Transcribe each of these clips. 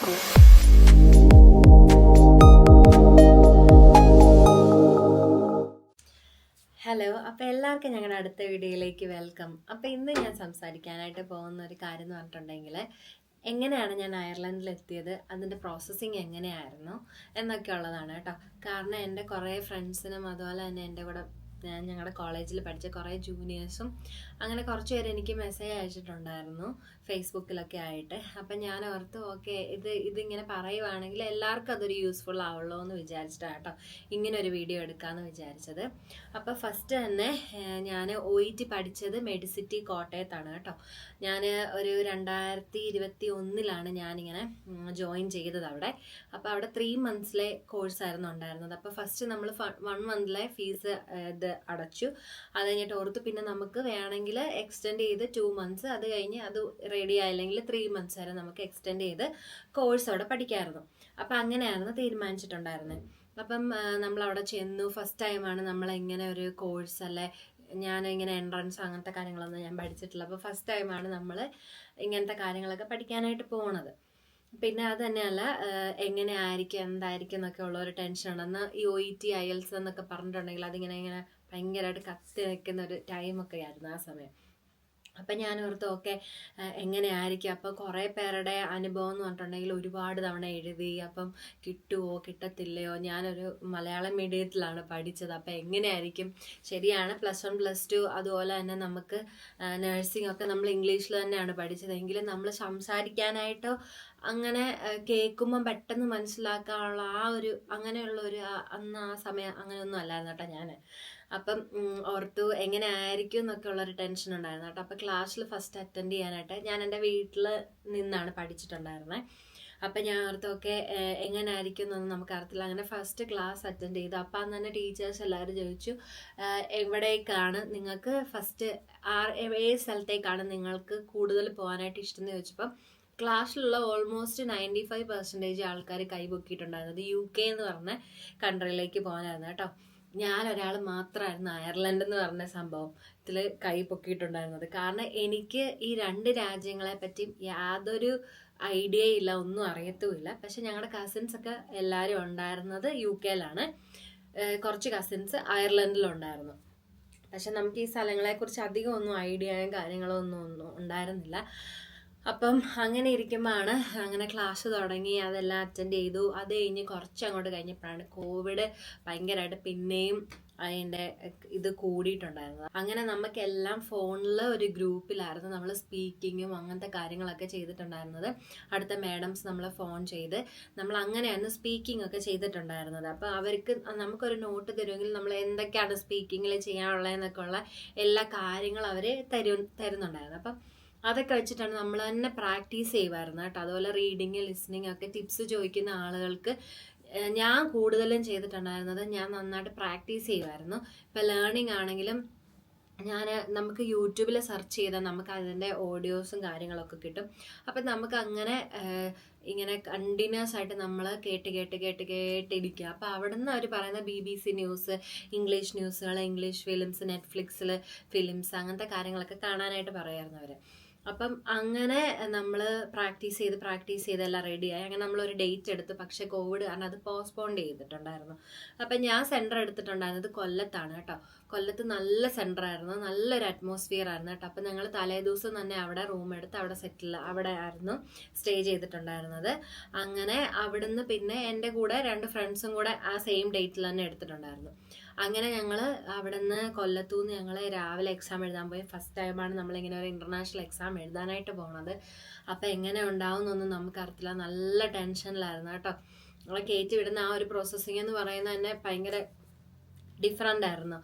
Hello, അപ്പോൾ എല്ലാവർക്കും ഞങ്ങളുടെ അടുത്ത വീഡിയോയിലേക്ക് വെൽക്കം. അപ്പോൾ ഇന്ന് ഞാൻ സംസാരിക്കാനായിട്ട് പോകുന്ന ഒരു കാര്യം എന്ന് പറഞ്ഞിട്ടുണ്ടെങ്കിൽ, എങ്ങനെയാണ് ഞാൻ അയർലൻഡിലെത്തിയത്, അതിൻ്റെ പ്രോസസ്സിങ് എങ്ങനെയായിരുന്നു എന്നൊക്കെ ഉള്ളതാണ് കേട്ടോ. കാരണം എൻ്റെ കുറേ ഫ്രണ്ട്സിനും അതുപോലെ തന്നെ എൻ്റെ കൂടെ ഞങ്ങളുടെ കോളേജിൽ പഠിച്ച കുറേ ജൂനിയേഴ്സും അങ്ങനെ കുറച്ച് പേര് എനിക്ക് മെസ്സേജ് അയച്ചിട്ടുണ്ടായിരുന്നു ഫേസ്ബുക്കിലൊക്കെ ആയിട്ട്. അപ്പം ഞാൻ ഓർത്ത് ഓക്കെ ഇതിങ്ങനെ പറയുവാണെങ്കിൽ എല്ലാവർക്കും അതൊരു യൂസ്ഫുൾ ആവുള്ളൂ എന്ന് വിചാരിച്ചിട്ടാണ് കേട്ടോ ഇങ്ങനെ ഒരു വീഡിയോ എടുക്കാമെന്ന് വിചാരിച്ചത്. അപ്പോൾ ഫസ്റ്റ് തന്നെ ഞാൻ OET പഠിച്ചത് മെഡിസിറ്റി കോട്ടയത്താണ് കേട്ടോ. ഞാൻ ഒരു 2021 ഞാനിങ്ങനെ ജോയിൻ ചെയ്തത് അവിടെ. അപ്പോൾ അവിടെ 3 monthsലെ കോഴ്സായിരുന്നു ഉണ്ടായിരുന്നത്. അപ്പോൾ ഫസ്റ്റ് നമ്മൾ 1 monthലെ ഫീസ് ഇത് അടച്ചു. അത് കഴിഞ്ഞിട്ട് ഓർത്ത് പിന്നെ നമുക്ക് വേണമെങ്കിൽ എക്സ്റ്റെൻഡ് ചെയ്ത് 2 months, അത് കഴിഞ്ഞ് അത് റെഡി ആയില്ലെങ്കിൽ 3 months വരെ നമുക്ക് എക്സ്റ്റെൻഡ് ചെയ്ത് കോഴ്സ് അവിടെ പഠിക്കാമായിരുന്നു. അപ്പം അങ്ങനെയായിരുന്നു തീരുമാനിച്ചിട്ടുണ്ടായിരുന്നത്. അപ്പം നമ്മളവിടെ ചെന്നു. ഫസ്റ്റ് ടൈമാണ് നമ്മളിങ്ങനെ ഒരു കോഴ്സ് അല്ലെ, ഞാൻ ഇങ്ങനെ എൻട്രൻസ് അങ്ങനത്തെ കാര്യങ്ങളൊന്നും ഞാൻ പഠിച്ചിട്ടില്ല. അപ്പോൾ ഫസ്റ്റ് ടൈമാണ് നമ്മൾ ഇങ്ങനത്തെ കാര്യങ്ങളൊക്കെ പഠിക്കാനായിട്ട് പോണത്. പിന്നെ അത് തന്നെയല്ല, എങ്ങനെ ആയിരിക്കും എന്തായിരിക്കും എന്നൊക്കെ ഉള്ളൊരു ടെൻഷൻ ഉണ്ടെന്ന്. ഈ OET IELTS എന്നൊക്കെ പറഞ്ഞിട്ടുണ്ടെങ്കിൽ അതിങ്ങനെ ഭയങ്കരമായിട്ട് കത്തി നിൽക്കുന്ന ഒരു ടൈമൊക്കെ ആയിരുന്നു ആ സമയം. അപ്പം ഞാൻ ഓർത്ത് ഓക്കെ എങ്ങനെയായിരിക്കും. അപ്പോൾ കുറേ പേരുടെ അനുഭവം എന്ന് പറഞ്ഞിട്ടുണ്ടെങ്കിൽ ഒരുപാട് തവണ എഴുതി, അപ്പം കിട്ടുമോ കിട്ടത്തില്ലയോ. ഞാനൊരു മലയാളം മീഡിയത്തിലാണ് പഠിച്ചത്. അപ്പം എങ്ങനെയായിരിക്കും. ശരിയാണ്, +1 +2 അതുപോലെ തന്നെ നമുക്ക് നഴ്സിംഗ് ഒക്കെ നമ്മൾ ഇംഗ്ലീഷിൽ തന്നെയാണ് പഠിച്ചതെങ്കിലും നമ്മൾ സംസാരിക്കാനായിട്ടോ അങ്ങനെ കേൾക്കുമ്പം പെട്ടെന്ന് മനസ്സിലാക്കാനുള്ള ആ ഒരു അങ്ങനെയുള്ള ഒരു അന്ന് ആ സമയം അങ്ങനെയൊന്നും അല്ലായിരുന്നു കേട്ടോ ഞാൻ. അപ്പം ഓർത്തു എങ്ങനെ ആയിരിക്കും എന്നൊക്കെ ഉള്ളൊരു ടെൻഷൻ ഉണ്ടായിരുന്നു കേട്ടോ. അപ്പം ക്ലാസ്സിൽ ഫസ്റ്റ് അറ്റൻഡ് ചെയ്യാനായിട്ട് ഞാൻ എൻ്റെ വീട്ടിൽ നിന്നാണ് പഠിച്ചിട്ടുണ്ടായിരുന്നത്. അപ്പം ഞാൻ ഓർത്തൊക്കെ എങ്ങനെ ആയിരിക്കും എന്നൊന്നും നമുക്കറിയത്തില്ല. അങ്ങനെ ഫസ്റ്റ് ക്ലാസ് അറ്റൻഡ് ചെയ്തു. അപ്പം അന്ന് തന്നെ ടീച്ചേഴ്സ് എല്ലാവരും ചോദിച്ചു എവിടേക്കാണ് നിങ്ങൾക്ക് ഫസ്റ്റ് ഏത് സ്ഥലത്തേക്കാണ് നിങ്ങൾക്ക് കൂടുതൽ പോകാനായിട്ട് ഇഷ്ടം എന്ന് ചോദിച്ചപ്പം ക്ലാസ്സിലുള്ള ഓൾമോസ്റ്റ് 95% ആൾക്കാർ കൈപൊക്കിയിട്ടുണ്ടായിരുന്നത് UK എന്ന് പറഞ്ഞ കൺട്രിയിലേക്ക് പോകാനായിരുന്നു കേട്ടോ. ഞാനൊരാൾ മാത്രമായിരുന്നു അയർലൻഡ് എന്ന് പറഞ്ഞ സംഭവത്തിൽ കൈ പൊക്കിയിട്ടുണ്ടായിരുന്നത്. കാരണം എനിക്ക് ഈ 2 രാജ്യങ്ങളെ പറ്റി യാതൊരു ഐഡിയ ഇല്ല, ഒന്നും അറിയത്തുമില്ല. പക്ഷെ ഞങ്ങളുടെ കസിൻസ് ഒക്കെ എല്ലാവരും ഉണ്ടായിരുന്നത് UKയിലാണ്. കുറച്ച് കസിൻസ് അയർലൻഡിലുണ്ടായിരുന്നു. പക്ഷെ നമുക്ക് ഈ സ്ഥലങ്ങളെക്കുറിച്ച് അധികം ഒന്നും ഐഡിയയും കാര്യങ്ങളോ ഒന്നും ഉണ്ടായിരുന്നില്ല. അപ്പം അങ്ങനെ ഇരിക്കുമ്പോഴാണ് അങ്ങനെ ക്ലാസ് തുടങ്ങി, അതെല്ലാം അറ്റൻഡ് ചെയ്തു. അത് കഴിഞ്ഞ് കുറച്ച് അങ്ങോട്ട് കഴിഞ്ഞപ്പോഴാണ് കോവിഡ് ഭയങ്കരമായിട്ട് പിന്നെയും അതിൻ്റെ ഇത് കൂടിയിട്ടുണ്ടായിരുന്നത്. അങ്ങനെ നമുക്കെല്ലാം ഫോണിൽ ഒരു ഗ്രൂപ്പിലായിരുന്നു നമ്മൾ സ്പീക്കിങ്ങും അങ്ങനത്തെ കാര്യങ്ങളൊക്കെ ചെയ്തിട്ടുണ്ടായിരുന്നത്. അടുത്ത മാഡംസ് നമ്മളെ ഫോൺ ചെയ്ത് നമ്മൾ അങ്ങനെയാണ് സ്പീക്കിംഗ് ഒക്കെ ചെയ്തിട്ടുണ്ടായിരുന്നത്. അപ്പോൾ അവർക്ക് നമുക്കൊരു നോട്ട് തരുമെങ്കിൽ നമ്മൾ എന്തൊക്കെയാണ് സ്പീക്കിങ്ങിൽ ചെയ്യാനുള്ളതെന്നൊക്കെ ഉള്ള എല്ലാ കാര്യങ്ങളും അവർ തരുന്നുണ്ടായിരുന്നു. അപ്പം അതൊക്കെ വെച്ചിട്ടാണ് നമ്മൾ തന്നെ പ്രാക്ടീസ് ചെയ്യുമായിരുന്നു കേട്ടോ. അതുപോലെ റീഡിങ് ലിസണിങ് ഒക്കെ ടിപ്സ് ചോദിക്കുന്ന ആളുകൾക്ക് ഞാൻ കൂടുതലും ചെയ്തിട്ടുണ്ടായിരുന്നത് ഞാൻ നന്നായിട്ട് പ്രാക്ടീസ് ചെയ്യുമായിരുന്നു. ഇപ്പോൾ ലേണിംഗ് ആണെങ്കിലും നമുക്ക് യൂട്യൂബിൽ സെർച്ച് ചെയ്താൽ നമുക്ക് അതിൻ്റെ ഓഡിയോസും കാര്യങ്ങളൊക്കെ കിട്ടും. അപ്പം നമുക്ക് അങ്ങനെ ഇങ്ങനെ കണ്ടിന്യൂസ് ആയിട്ട് നമ്മൾ കേട്ടിരിക്കുക. അപ്പോൾ അവിടെ നിന്ന് അവർ പറയുന്ന BBC ന്യൂസ്, ഇംഗ്ലീഷ് ന്യൂസുകൾ, ഇംഗ്ലീഷ് ഫിലിംസ്, നെറ്റ്ഫ്ലിക്സിൽ ഫിലിംസ് അങ്ങനത്തെ കാര്യങ്ങളൊക്കെ കാണാനായിട്ട് പറയുമായിരുന്നു അവർ. അപ്പം അങ്ങനെ നമ്മൾ പ്രാക്ടീസ് ചെയ്ത് എല്ലാം റെഡിയായി. അങ്ങനെ നമ്മളൊരു ഡേറ്റ് എടുത്തു. പക്ഷേ കോവിഡ് കാരണം അത് പോസ്റ്റ്പോൺ ചെയ്തിട്ടുണ്ടായിരുന്നു. അപ്പം ഞാൻ സെൻറ്റർ എടുത്തിട്ടുണ്ടായിരുന്നത് കൊല്ലത്താണ് കേട്ടോ. കൊല്ലത്ത് നല്ല സെൻറ്റർ ആയിരുന്നു, നല്ലൊരു അറ്റ്മോസ്ഫിയർ ആയിരുന്നു കേട്ടോ. അപ്പം ഞങ്ങൾ തലേദിവസം തന്നെ അവിടെ റൂം എടുത്ത് അവിടെ ആയിരുന്നു സ്റ്റേ ചെയ്തിട്ടുണ്ടായിരുന്നത്. അങ്ങനെ അവിടുന്ന് പിന്നെ എൻ്റെ കൂടെ 2 ഫ്രണ്ട്സും കൂടെ ആ സെയിം ഡേറ്റിൽ തന്നെ എടുത്തിട്ടുണ്ടായിരുന്നു. അങ്ങനെ ഞങ്ങൾ അവിടെ നിന്ന് കൊല്ലത്തുനിന്ന് ഞങ്ങൾ രാവിലെ എക്സാം എഴുതാൻ പോയി. ഫസ്റ്റ് ടൈമാണ് നമ്മളിങ്ങനെ ഒരു ഇൻ്റർനാഷണൽ എക്സാം എഴുതാനായിട്ട് പോണത്. അപ്പം എങ്ങനെ ഉണ്ടാവും എന്നൊന്നും നമുക്കറിയത്തില്ല. നല്ല ടെൻഷനിലായിരുന്നു കേട്ടോ. നമ്മളെ കയറ്റി വിടുന്ന ആ ഒരു പ്രോസസ്സിങ് എന്ന് പറയുന്നത് തന്നെ ഭയങ്കര ഡിഫറൻ്റ് ആയിരുന്നു.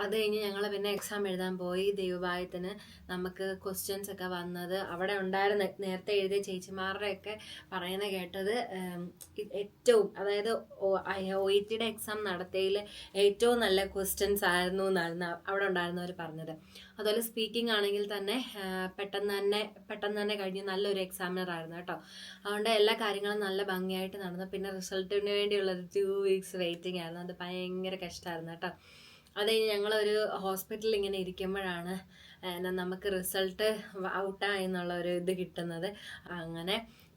അത് കഴിഞ്ഞ് ഞങ്ങൾ പിന്നെ എക്സാം എഴുതാൻ പോയി. ദൈവഭാഗ്യത്തിന് നമുക്ക് ക്വസ്റ്റ്യൻസ് ഒക്കെ വന്നത് അവിടെ ഉണ്ടായിരുന്ന നേരത്തെ എഴുതിയ ചേച്ചിമാരുടെയൊക്കെ പറയുന്ന കേട്ടത് ഏറ്റവും, അതായത് OETയുടെ എക്സാം നടത്തിയതിൽ ഏറ്റവും നല്ല ക്വസ്റ്റ്യൻസ് ആയിരുന്നു എന്നായിരുന്നു അവിടെ ഉണ്ടായിരുന്നവർ പറഞ്ഞത്. അതുപോലെ സ്പീക്കിംഗ് ആണെങ്കിൽ തന്നെ പെട്ടെന്ന് തന്നെ കഴിഞ്ഞ് നല്ലൊരു എക്സാമിനർ ആയിരുന്നു കേട്ടോ. അതുകൊണ്ട് എല്ലാ കാര്യങ്ങളും നല്ല ഭംഗിയായിട്ട് നടന്നു. പിന്നെ റിസൾട്ടിന് വേണ്ടിയുള്ളൊരു 2 weeks വെയിറ്റിംഗ് ആയിരുന്നു. അത് ഭയങ്കര കഷ്ടമായിരുന്നു കേട്ടോ. അത് കഴിഞ്ഞ് ഞങ്ങളൊരു ഹോസ്പിറ്റലിൽ ഇങ്ങനെ ഇരിക്കുമ്പോഴാണ് നമുക്ക് റിസൾട്ട് ഔട്ടായി എന്നുള്ള ഒരു ഇത് കിട്ടുന്നത്. അങ്ങനെ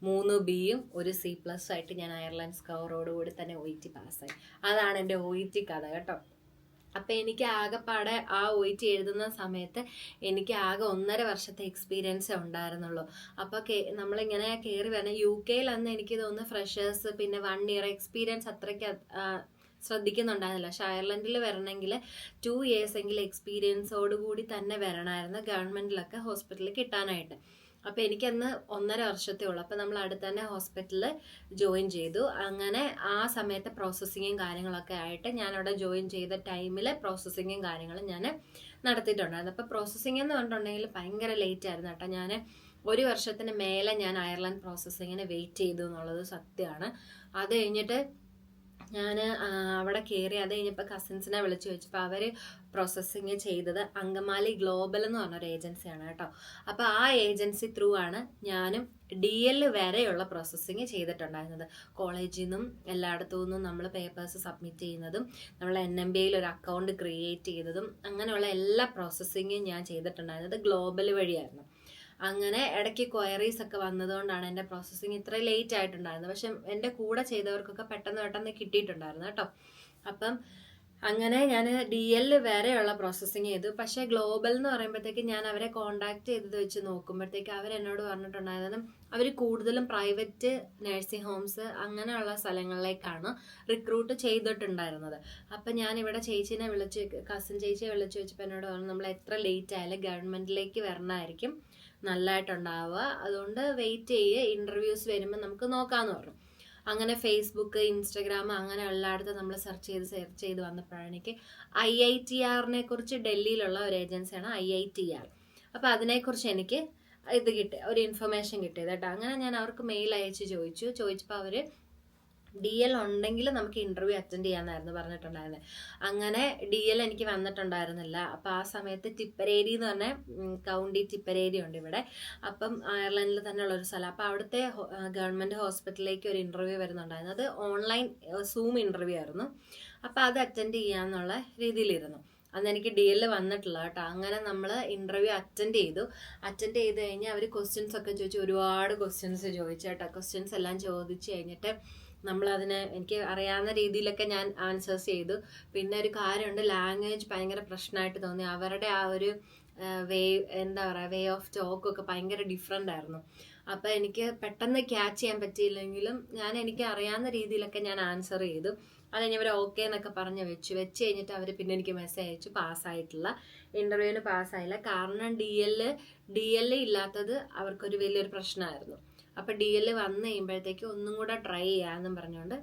3 ബിയും 1 C+ ആയിട്ട് ഞാൻ അയർലൻഡ് സ്കോറോടുകൂടി തന്നെ OET പാസ്സായി. അതാണ് എൻ്റെ OET കഥ കേട്ടോ. അപ്പം എനിക്ക് ആകെപ്പാടെ ആ OET എഴുതുന്ന സമയത്ത് എനിക്ക് ആകെ 1.5 വർഷത്തെ എക്സ്പീരിയൻസേ ഉണ്ടായിരുന്നുള്ളൂ. അപ്പോൾ നമ്മളിങ്ങനെ കയറി വരണം. UK അന്ന് എനിക്ക് തോന്നുന്നു ഫ്രഷേഴ്സ് പിന്നെ 1 ഇയർ എക്സ്പീരിയൻസ് അത്രയ്ക്ക് ശ്രദ്ധിക്കുന്നുണ്ടായിരുന്നില്ല. പക്ഷെ അയർലൻഡിൽ വരണമെങ്കിൽ 2 ഇയേഴ്സ് എങ്കിലും എക്സ്പീരിയൻസോടുകൂടി തന്നെ വരണമായിരുന്നു ഗവൺമെൻറ്റിലൊക്കെ ഹോസ്പിറ്റലിൽ കിട്ടാനായിട്ട്. അപ്പോൾ എനിക്കന്ന് 1.5 വർഷത്തേ ഉള്ളൂ. അപ്പോൾ നമ്മൾ അടുത്ത് തന്നെ ഹോസ്പിറ്റലിൽ ജോയിൻ ചെയ്തു. അങ്ങനെ ആ സമയത്ത് പ്രോസസ്സിങ്ങും കാര്യങ്ങളൊക്കെ ആയിട്ട് ഞാനവിടെ ജോയിൻ ചെയ്ത ടൈമിൽ പ്രോസസ്സിങ്ങും കാര്യങ്ങളും ഞാൻ നടത്തിയിട്ടുണ്ടായിരുന്നു. അപ്പോൾ പ്രോസസ്സിംഗ് എന്ന് പറഞ്ഞിട്ടുണ്ടെങ്കിൽ ഭയങ്കര ലേറ്റ് ആയിരുന്നു കേട്ടോ. ഞാൻ 1 വർഷത്തിന് മേലെ ഞാൻ അയർലൻഡ് പ്രോസസ്സിങ്ങിന് വെയിറ്റ് ചെയ്തു എന്നുള്ളത് സത്യമാണ്. അത് കഴിഞ്ഞിട്ട് ഞാൻ അവിടെ കയറി. അത് കഴിഞ്ഞപ്പോൾ കസിൻസിനെ വിളിച്ച് ചോദിച്ചപ്പോൾ അവർ പ്രോസസ്സിങ് ചെയ്തത് അങ്കമാലി ഗ്ലോബൽ എന്ന് പറഞ്ഞൊരു ഏജൻസിയാണ് കേട്ടോ. അപ്പോൾ ആ ഏജൻസി ത്രൂ ആണ് ഞാനും DL വരെയുള്ള പ്രോസസ്സിങ് ചെയ്തിട്ടുണ്ടായിരുന്നത്. കോളേജിൽ നിന്നും എല്ലായിടത്തു നിന്നും നമ്മൾ പേപ്പേഴ്സ് സബ്മിറ്റ് ചെയ്യുന്നതും നമ്മൾ NMBAയിൽ ഒരു അക്കൗണ്ട് ക്രിയേറ്റ് ചെയ്തതും അങ്ങനെയുള്ള എല്ലാ പ്രോസസ്സിങ്ങും ഞാൻ ചെയ്തിട്ടുണ്ടായിരുന്നത് ഗ്ലോബൽ വഴിയായിരുന്നു. അങ്ങനെ ഇടയ്ക്ക് ക്വയറീസ് ഒക്കെ വന്നതുകൊണ്ടാണ് എൻ്റെ പ്രോസസ്സിങ് ഇത്ര ലേറ്റ് ആയിട്ടുണ്ടായിരുന്നത്. പക്ഷെ എൻ്റെ കൂടെ ചെയ്തവർക്കൊക്കെ പെട്ടെന്ന് കിട്ടിയിട്ടുണ്ടായിരുന്നു കേട്ടോ. അപ്പം അങ്ങനെ ഞാൻ DL വരെയുള്ള പ്രോസസ്സിങ് ചെയ്തു. പക്ഷേ ഗ്ലോബൽ എന്ന് പറയുമ്പോഴത്തേക്ക് ഞാൻ അവരെ കോണ്ടാക്ട് ചെയ്തത് വെച്ച് നോക്കുമ്പോഴത്തേക്ക് അവരെന്നോട് പറഞ്ഞിട്ടുണ്ടായിരുന്നത് അവർ കൂടുതലും പ്രൈവറ്റ് നഴ്സിംഗ് ഹോംസ് അങ്ങനെയുള്ള സ്ഥലങ്ങളിലേക്കാണ് റിക്രൂട്ട് ചെയ്തിട്ടുണ്ടായിരുന്നത്. അപ്പം ഞാനിവിടെ കസിൻ ചേച്ചിയെ വിളിച്ച് വെച്ചപ്പോൾ എന്നോട് പറഞ്ഞു നമ്മൾ എത്ര ലേറ്റ് ആയാലും ഗവൺമെൻറ്റിലേക്ക് വരണമായിരിക്കും നല്ലതായിട്ടുണ്ടാവുക, അതുകൊണ്ട് വെയിറ്റ് ചെയ്യുക, ഇൻ്റർവ്യൂസ് വരുമ്പോൾ നമുക്ക് നോക്കാമെന്ന് പറഞ്ഞു. അങ്ങനെ ഫേസ്ബുക്ക്, ഇൻസ്റ്റഗ്രാം അങ്ങനെ എല്ലായിടത്തും നമ്മൾ സെർച്ച് ചെയ്ത് വന്നപ്പോഴാണ് എനിക്ക് IITR കുറിച്ച് ഡൽഹിയിലുള്ള ഒരു ഏജൻസിയാണ് IITR. അപ്പോൾ അതിനെക്കുറിച്ച് എനിക്ക് ഒരു ഇൻഫർമേഷൻ കിട്ടിയത് കേട്ടോ. അങ്ങനെ ഞാൻ അവർക്ക് മെയിൽ അയച്ച് ചോദിച്ചപ്പോൾ അവർ DL ഉണ്ടെങ്കിൽ നമുക്ക് ഇൻ്റർവ്യൂ അറ്റൻഡ് ചെയ്യാമെന്നായിരുന്നു പറഞ്ഞിട്ടുണ്ടായിരുന്നത്. അങ്ങനെ DL എനിക്ക് വന്നിട്ടുണ്ടായിരുന്നില്ല. അപ്പോൾ ആ സമയത്ത് ടിപ്പരേരി എന്ന് പറഞ്ഞ കൗണ്ടി ടിപ്പരേരി ഉണ്ട് ഇവിടെ. അപ്പം അയർലൻഡിൽ തന്നെ ഉള്ളൊരു സ്ഥലം. അപ്പോൾ അവിടുത്തെ ഗവൺമെൻറ് ഹോസ്പിറ്റലിലേക്ക് ഒരു ഇൻ്റർവ്യൂ വരുന്നുണ്ടായിരുന്നു. അത് ഓൺലൈൻ സൂം ഇൻ്റർവ്യൂ ആയിരുന്നു. അപ്പോൾ അത് അറ്റൻഡ് ചെയ്യാമെന്നുള്ള രീതിയിലിരുന്നു. അന്ന് എനിക്ക് DL വന്നിട്ടില്ല കേട്ടോ. അങ്ങനെ നമ്മൾ ഇൻ്റർവ്യൂ അറ്റൻഡ് ചെയ്ത് കഴിഞ്ഞാൽ അവർ ക്വസ്റ്റ്യൻസ് ഒക്കെ ഒരുപാട് ക്വസ്റ്റ്യൻസ് ചോദിച്ചു കേട്ടോ. ക്വസ്റ്റ്യൻസ് എല്ലാം ചോദിച്ചു കഴിഞ്ഞിട്ട് നമ്മളതിന് എനിക്ക് അറിയാവുന്ന രീതിയിലൊക്കെ ഞാൻ ആൻസേഴ്സ് ചെയ്തു. പിന്നെ ഒരു കാര്യമുണ്ട്, ലാംഗ്വേജ് ഭയങ്കര പ്രശ്നമായിട്ട് തോന്നി. അവരുടെ ആ ഒരു വേ ഓഫ് ടോക്കൊക്കെ ഭയങ്കര ഡിഫറെൻ്റ് ആയിരുന്നു. അപ്പോൾ എനിക്ക് പെട്ടെന്ന് ക്യാച്ച് ചെയ്യാൻ പറ്റിയില്ലെങ്കിലും എനിക്ക് അറിയാവുന്ന രീതിയിലൊക്കെ ഞാൻ ആൻസർ ചെയ്തു. അത് കഴിഞ്ഞ് അവർ ഓക്കെ എന്നൊക്കെ പറഞ്ഞ് വെച്ച് കഴിഞ്ഞിട്ട് അവർ പിന്നെ എനിക്ക് മെസ്സേജ് അയച്ചു ഇൻ്റർവ്യൂവിന് പാസ്സായില്ല. കാരണം DL ഇല്ലാത്തത് അവർക്കൊരു വലിയൊരു പ്രശ്നമായിരുന്നു. അപ്പോൾ DL വന്നു കഴിയുമ്പോഴത്തേക്ക് ഒന്നും കൂടെ ട്രൈ ചെയ്യാമെന്നും പറഞ്ഞുകൊണ്ട്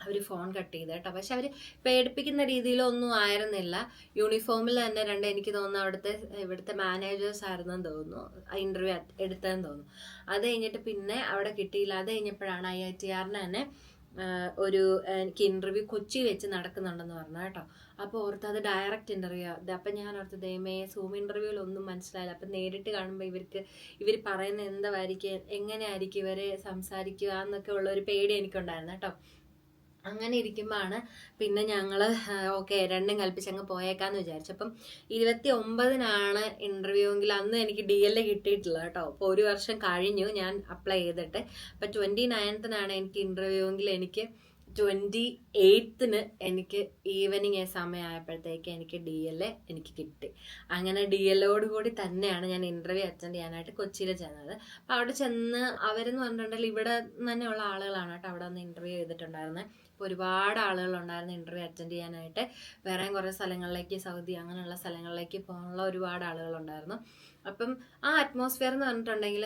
അവർ ഫോൺ കട്ട് ചെയ്ത് കേട്ടോ. പക്ഷെ അവർ പേടിപ്പിക്കുന്ന രീതിയിലൊന്നും ആയിരുന്നില്ല. യൂണിഫോമിൽ തന്നെ എനിക്ക് തോന്നുന്നു ഇവിടുത്തെ മാനേജേഴ്സ് ആയിരുന്നെന്ന് തോന്നുന്നു ഇൻ്റർവ്യൂ എടുത്തതെന്ന് തോന്നുന്നു. അത് കഴിഞ്ഞിട്ട് പിന്നെ അവിടെ കിട്ടിയില്ല. അത് കഴിഞ്ഞപ്പോഴാണ് IITR തന്നെ എനിക്ക് ഇൻ്റർവ്യൂ കൊച്ചി വെച്ച് നടക്കുന്നുണ്ടെന്ന് പറഞ്ഞു കേട്ടോ. അപ്പോൾ ഓർത്ത് അത് ഡയറക്റ്റ് ഇൻ്റർവ്യൂ. അപ്പം ഞാൻ ഓർത്ത് ദൈവമേ സൂം ഇൻ്റർവ്യൂവിലൊന്നും മനസ്സിലായില്ല. അപ്പം നേരിട്ട് കാണുമ്പോൾ ഇവർ പറയുന്നത് എങ്ങനെയായിരിക്കും ഇവർ സംസാരിക്കുക എന്നൊക്കെ ഉള്ളൊരു പേടി എനിക്കുണ്ടായിരുന്നു കേട്ടോ. അങ്ങനെ ഇരിക്കുമ്പോഴാണ് പിന്നെ ഞങ്ങൾ ഓക്കെ രണ്ടും കൽപ്പിച്ച് അങ്ങ് പോയേക്കാന്ന് വിചാരിച്ചു. അപ്പം 29-നാണ് ഇൻ്റർവ്യൂ എങ്കിൽ അന്ന് എനിക്ക് DL കിട്ടിയിട്ടില്ല കേട്ടോ. അപ്പോൾ 1 വർഷം കഴിഞ്ഞു ഞാൻ അപ്ലൈ ചെയ്തിട്ട്. അപ്പം 29-നാണ് എനിക്ക് ഇൻ്റർവ്യൂ എങ്കിൽ എനിക്ക് 28-ന് എനിക്ക് ഈവനിങ് സമയമായപ്പോഴത്തേക്ക് എനിക്ക് DL എനിക്ക് കിട്ടി. അങ്ങനെ DLോടുകൂടി തന്നെയാണ് ഞാൻ ഇൻ്റർവ്യൂ അറ്റൻഡ് ചെയ്യാനായിട്ട് കൊച്ചിയിൽ ചെന്നത്. അപ്പോൾ അവിടെ ചെന്ന് അവരെന്ന് പറഞ്ഞിട്ടുണ്ടെങ്കിൽ ഇവിടെ തന്നെയുള്ള ആളുകളാണ് കേട്ടോ അവിടെ വന്ന് ഇൻ്റർവ്യൂ ചെയ്തിട്ടുണ്ടായിരുന്നത്. അപ്പോൾ ഒരുപാട് ആളുകളുണ്ടായിരുന്നു ഇൻ്റർവ്യൂ അറ്റൻഡ് ചെയ്യാനായിട്ട്. വേറെ കുറേ സ്ഥലങ്ങളിലേക്ക്, സൗദി അങ്ങനെയുള്ള സ്ഥലങ്ങളിലേക്ക് പോകാനുള്ള ഒരുപാട് ആളുകളുണ്ടായിരുന്നു. അപ്പം ആ അറ്റ്മോസ്ഫിയർ എന്ന് പറഞ്ഞിട്ടുണ്ടെങ്കിൽ